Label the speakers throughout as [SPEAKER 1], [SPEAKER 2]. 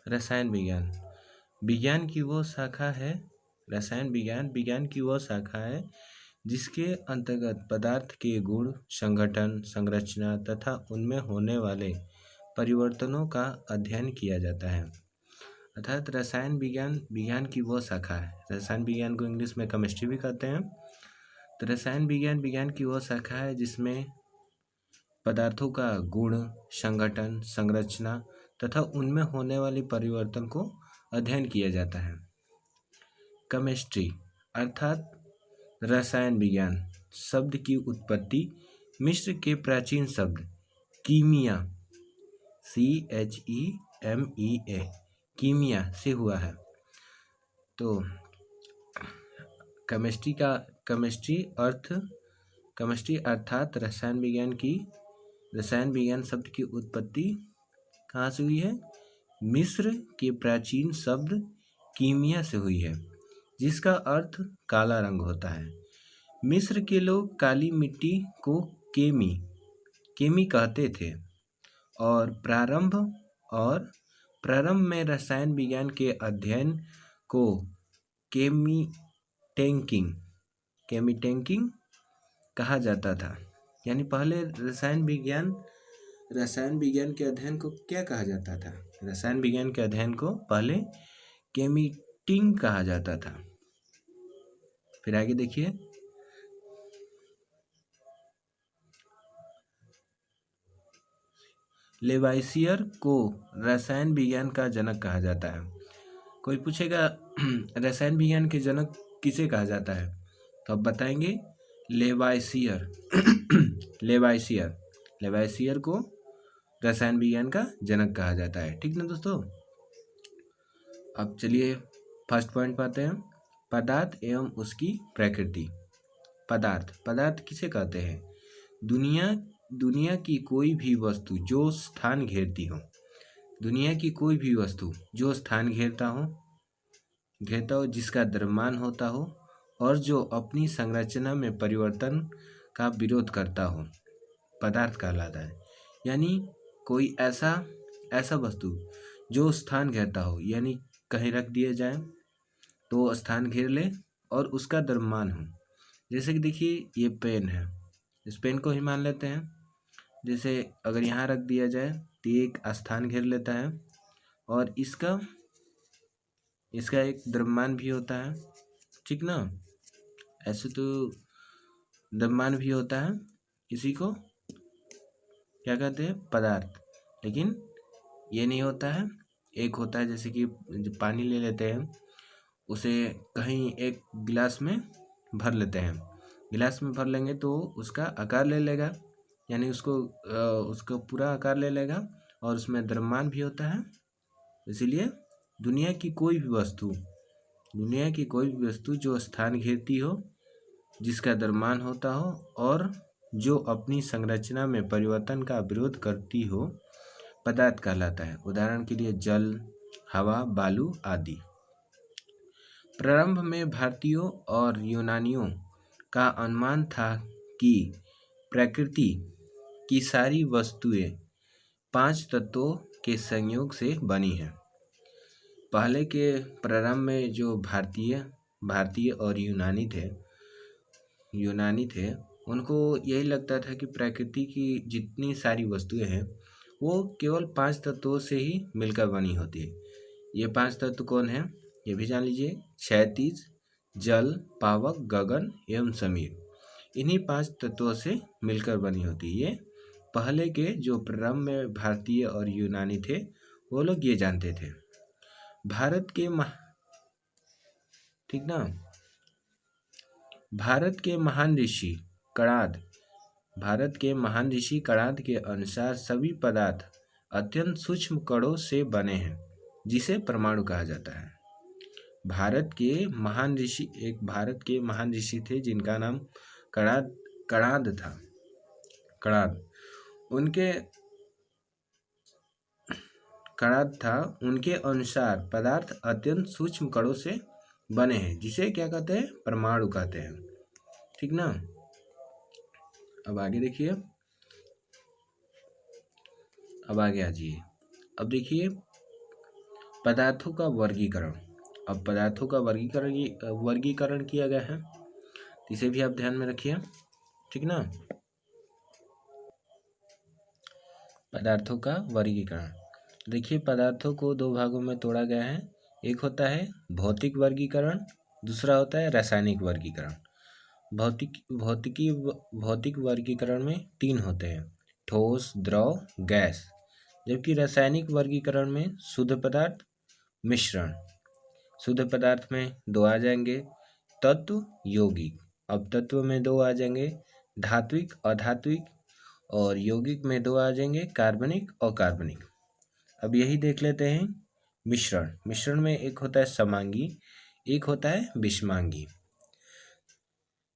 [SPEAKER 1] रसायन विज्ञान विज्ञान की वो शाखा है। रसायन विज्ञान विज्ञान की वो शाखा है जिसके अंतर्गत पदार्थ के गुण, संगठन, संरचना तथा उनमें होने वाले परिवर्तनों का अध्ययन किया जाता है। अर्थात रसायन विज्ञान विज्ञान की वो शाखा है। रसायन विज्ञान को इंग्लिश में केमिस्ट्री भी कहते हैं। तो रसायन विज्ञान विज्ञान की वो शाखा है जिसमें पदार्थों का गुण, संगठन, संरचना तथा उनमें होने वाले परिवर्तन को अध्ययन किया जाता है। केमिस्ट्री अर्थात रसायन विज्ञान शब्द की उत्पत्ति मिस्र के प्राचीन शब्द कीमिया CHEMEA कीमिया से हुआ है। तो केमिस्ट्री अर्थात रसायन विज्ञान शब्द की उत्पत्ति कहाँ से हुई है? मिस्र के प्राचीन शब्द कीमिया से हुई है, जिसका अर्थ काला रंग होता है। मिस्र के लोग काली मिट्टी को केमी कहते थे और प्रारंभ में रसायन विज्ञान के अध्ययन को केमीटैंकिंग कहा जाता था। यानी पहले रसायन विज्ञान के अध्ययन को क्या कहा जाता था? रसायन विज्ञान के अध्ययन को पहले केमीटिंग कहा जाता था। फिर आगे देखिए, लेवाइसियर को रसायन विज्ञान का जनक कहा जाता है। कोई पूछेगा रसायन विज्ञान के जनक किसे कहा जाता है, तो अब बताएंगे लेवाइसियर लेवाइसियर को रसायन विज्ञान का जनक कहा जाता है। ठीक ना दोस्तों। अब चलिए फर्स्ट पॉइंट पाते हैं, पदार्थ एवं उसकी प्रकृति। पदार्थ किसे कहते हैं? दुनिया की कोई भी वस्तु जो स्थान घेरती हो, दुनिया की कोई भी वस्तु जो स्थान घेरता हो, जिसका द्रव्यमान होता हो और जो अपनी संरचना में परिवर्तन का विरोध करता हो, पदार्थ कहलाता है। यानी कोई ऐसा वस्तु जो स्थान घेरता हो, यानी कहीं रख दिया जाए तो स्थान घेर ले और उसका द्रव्यमान हो। जैसे कि देखिए ये पेन है, इस पेन को ही मान लेते हैं। जैसे अगर यहाँ रख दिया जाए तो एक स्थान घेर लेता है और इसका एक द्रव्यमान भी होता है। ठीक ना। ऐसे तो द्रव्यमान भी होता है, इसी को क्या कहते हैं? पदार्थ। लेकिन ये नहीं होता है। एक होता है जैसे कि जो पानी ले लेते हैं, उसे कहीं एक गिलास में भर लेते हैं। गिलास में भर लेंगे तो उसका आकार ले लेगा, यानी उसको पूरा आकार ले लेगा और उसमें द्रव्यमान भी होता है। इसीलिए दुनिया की कोई भी वस्तु जो स्थान घेरती हो, जिसका द्रव्यमान होता हो और जो अपनी संरचना में परिवर्तन का विरोध करती हो, पदार्थ कहलाता है। उदाहरण के लिए जल, हवा, बालू आदि। प्रारंभ में भारतीयों और यूनानियों का अनुमान था कि प्रकृति की सारी वस्तुएं 5 तत्वों के संयोग से बनी हैं। पहले के प्रारंभ में जो भारतीय और यूनानी थे, उनको यही लगता था कि प्रकृति की जितनी सारी वस्तुएं हैं वो केवल 5 तत्वों से ही मिलकर बनी होती है। ये 5 तत्व कौन है, ये भी जान लीजिए। क्षैतिज, जल, पावक, गगन एवं समीर, इन्हीं 5 तत्वों से मिलकर बनी होती है। ये पहले के जो प्रारंभ में भारतीय और यूनानी थे वो लोग ये जानते थे। भारत के महान ऋषि कणाद के अनुसार सभी पदार्थ अत्यंत सूक्ष्म कणों से बने हैं, जिसे परमाणु कहा जाता है। भारत के महान ऋषि थे जिनका नाम कणाद था। उनके अनुसार पदार्थ अत्यंत सूक्ष्म कणों से बने हैं, जिसे क्या कहते हैं? परमाणु कहते हैं। ठीक ना। अब आगे देखिए, अब आगे आ जाइए। अब देखिए पदार्थों का वर्गीकरण। अब पदार्थों का वर्गीकरण किया गया है, इसे भी आप ध्यान में रखिए, ठीक ना। पदार्थों का वर्गीकरण, देखिए पदार्थों को दो भागों में तोड़ा गया है। एक होता है भौतिक वर्गीकरण, दूसरा होता है रासायनिक वर्गीकरण। भौतिक वर्गीकरण में तीन होते हैं, ठोस, द्रव, गैस। जबकि रासायनिक वर्गीकरण में शुद्ध पदार्थ, मिश्रण। शुद्ध पदार्थ में दो आ जाएंगे, तत्व, यौगिक। अब तत्व में दो आ जाएंगे, धात्विक, अधात्विक। और यौगिक में दो आ जाएंगे, कार्बनिक, अकार्बनिक। अब यही देख लेते हैं मिश्रण। मिश्रण में एक होता है समांगी, एक होता है विषमांगी।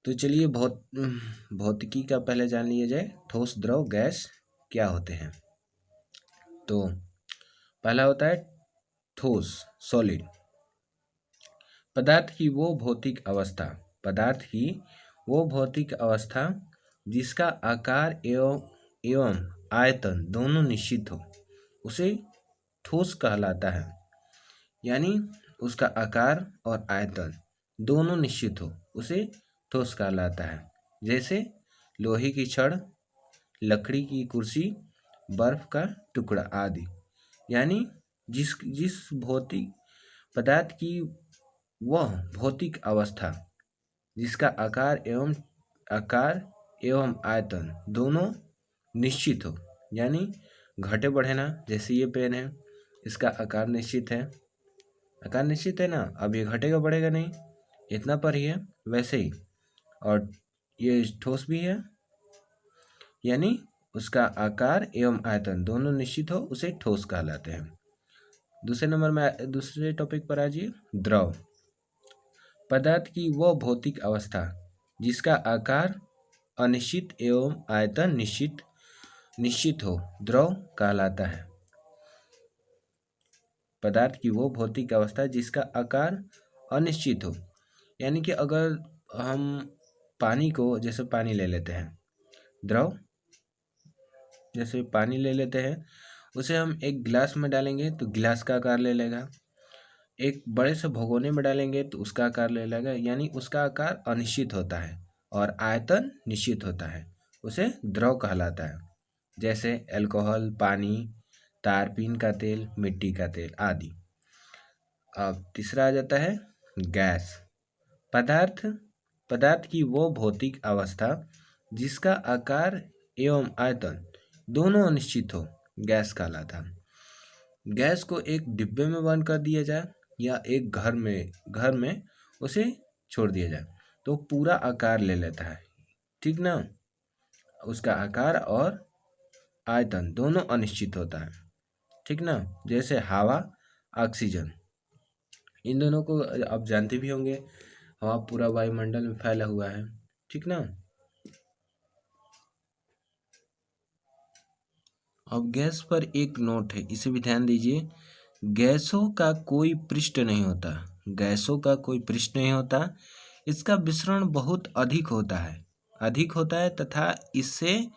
[SPEAKER 1] तो चलिए भौतिकी का पहले जान लिया जाए, ठोस, द्रव, गैस क्या होते हैं। तो पहला होता है ठोस, सॉलिड। पदार्थ की वो भौतिक अवस्था जिसका आकार एवं आयतन दोनों निश्चित हो, उसे ठोस कहलाता है। यानी उसका आकार और आयतन दोनों निश्चित हो, उसे ठोस कहलाता है। जैसे लोहे की छड़, लकड़ी की कुर्सी, बर्फ का टुकड़ा आदि। यानी जिस भौतिक पदार्थ की वह भौतिक अवस्था जिसका आकार एवं आयतन दोनों निश्चित हो, यानी घटे बढ़े ना। जैसे ये पेन है, इसका आकार निश्चित है, ना। अब ये घटेगा बढ़ेगा नहीं, इतना पर ही है, वैसे ही। और ये ठोस भी है, यानी उसका आकार एवं आयतन दोनों निश्चित हो, उसे ठोस कहलाते हैं। दूसरे टॉपिक पर आ जाइए, द्रव। पदार्थ की वह भौतिक अवस्था जिसका आकार अनिश्चित एवं आयतन निश्चित हो, द्रव कहलाता है। पदार्थ की वो भौतिक अवस्था जिसका आकार अनिश्चित हो, यानी कि अगर हम पानी को, जैसे पानी ले लेते हैं, द्रव जैसे पानी ले लेते हैं, उसे हम एक गिलास में डालेंगे तो गिलास का आकार ले लेगा, एक बड़े से भगोने में डालेंगे तो उसका आकार ले लेगा। यानी उसका आकार अनिश्चित होता है और आयतन निश्चित होता है, उसे द्रव कहलाता है। जैसे अल्कोहल, पानी, तारपीन का तेल, मिट्टी का तेल आदि। अब तीसरा आ जाता है गैस। पदार्थ की वो भौतिक अवस्था जिसका आकार एवं आयतन दोनों अनिश्चित हो, गैस कहलाता है। गैस को एक डिब्बे में बंद कर दिया जाए या एक घर में उसे छोड़ दिया जाए तो पूरा आकार ले लेता है, ठीक ना। उसका आकार और आयतन दोनों अनिश्चित होता है, ठीक ना। जैसे हवा, ऑक्सीजन, इन दोनों को आप जानते भी होंगे, हवा पूरा वायुमंडल में फैला हुआ है, ठीक ना। अब गैस पर एक नोट है, इसे भी ध्यान दीजिए। गैसों का कोई पृष्ठ नहीं होता, इसका विसरण बहुत अधिक होता है तथा इससे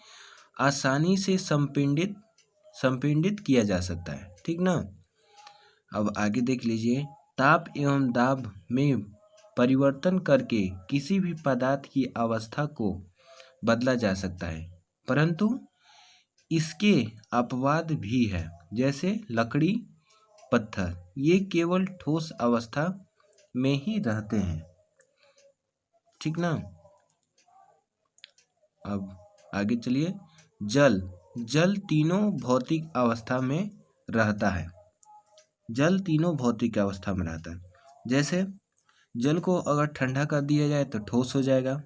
[SPEAKER 1] आसानी से संपीड़ित किया जा सकता है, ठीक ना। अब आगे देख लीजिए, ताप एवं दाब में परिवर्तन करके किसी भी पदार्थ की अवस्था को बदला जा सकता है, परंतु इसके अपवाद भी है। जैसे लकड़ी, पत्थर, ये केवल ठोस अवस्था में ही रहते हैं, ठीक ना। अब आगे चलिए, जल तीनों भौतिक अवस्था में रहता है। जैसे जल को अगर ठंडा कर दिया जाए तो ठोस हो जाएगा,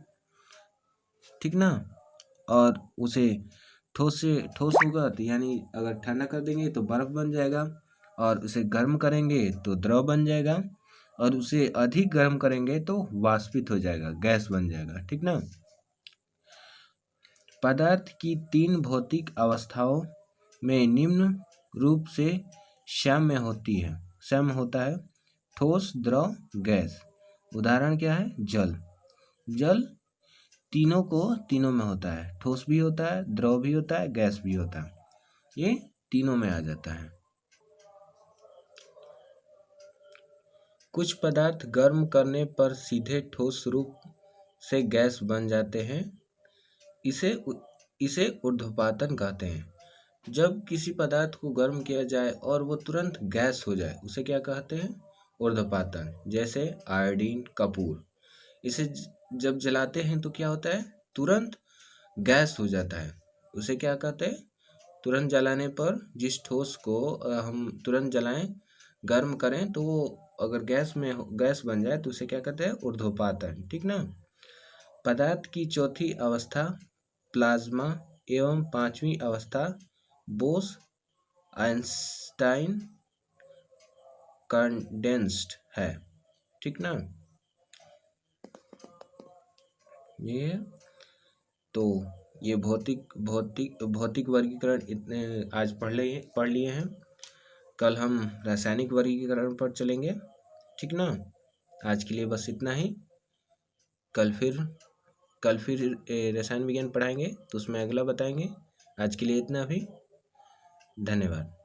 [SPEAKER 1] ठीक ना। और उसे ठोस होगा तो यानी अगर ठंडा कर देंगे तो बर्फ बन जाएगा, और उसे गर्म करेंगे तो द्रव बन जाएगा, और उसे अधिक गर्म करेंगे तो वाष्पित हो जाएगा, गैस बन जाएगा, ठीक ना। पदार्थ की तीन भौतिक अवस्थाओं में निम्न रूप से साम्य होता है, ठोस, द्रव, गैस। उदाहरण क्या है, जल तीनों में होता है, ठोस भी होता है, द्रव भी होता है, गैस भी होता है, ये तीनों में आ जाता है। कुछ पदार्थ गर्म करने पर सीधे ठोस रूप से गैस बन जाते हैं, इसे ऊर्ध्वपातन कहते हैं। जब किसी पदार्थ को गर्म किया जाए और वो तुरंत गैस हो जाए उसे क्या कहते हैं? ऊर्ध्वपातन। जैसे आयोडीन, कपूर, इसे जब जलाते हैं तो क्या होता है? तुरंत गैस हो जाता है, उसे क्या कहते हैं? तुरंत जलाने पर जिस ठोस को हम तुरंत जलाएं, गर्म करें, तो वो अगर गैस बन जाए तो उसे क्या कहते हैं? ऊर्ध्वपातन। ठीक ना। पदार्थ की चौथी अवस्था प्लाज्मा एवं पांचवी अवस्था बोस आइंस्टाइन कंडेंस्ड है। ठीक ना। ये तो ये भौतिक वर्गीकरण इतने आज पढ़ लिए हैं। कल हम रासायनिक वर्गीकरण पर चलेंगे। ठीक ना। आज के लिए बस इतना ही। कल फिर रसायन विज्ञान पढ़ाएंगे तो उसमें अगला बताएंगे। आज के लिए इतना भी। धन्यवाद।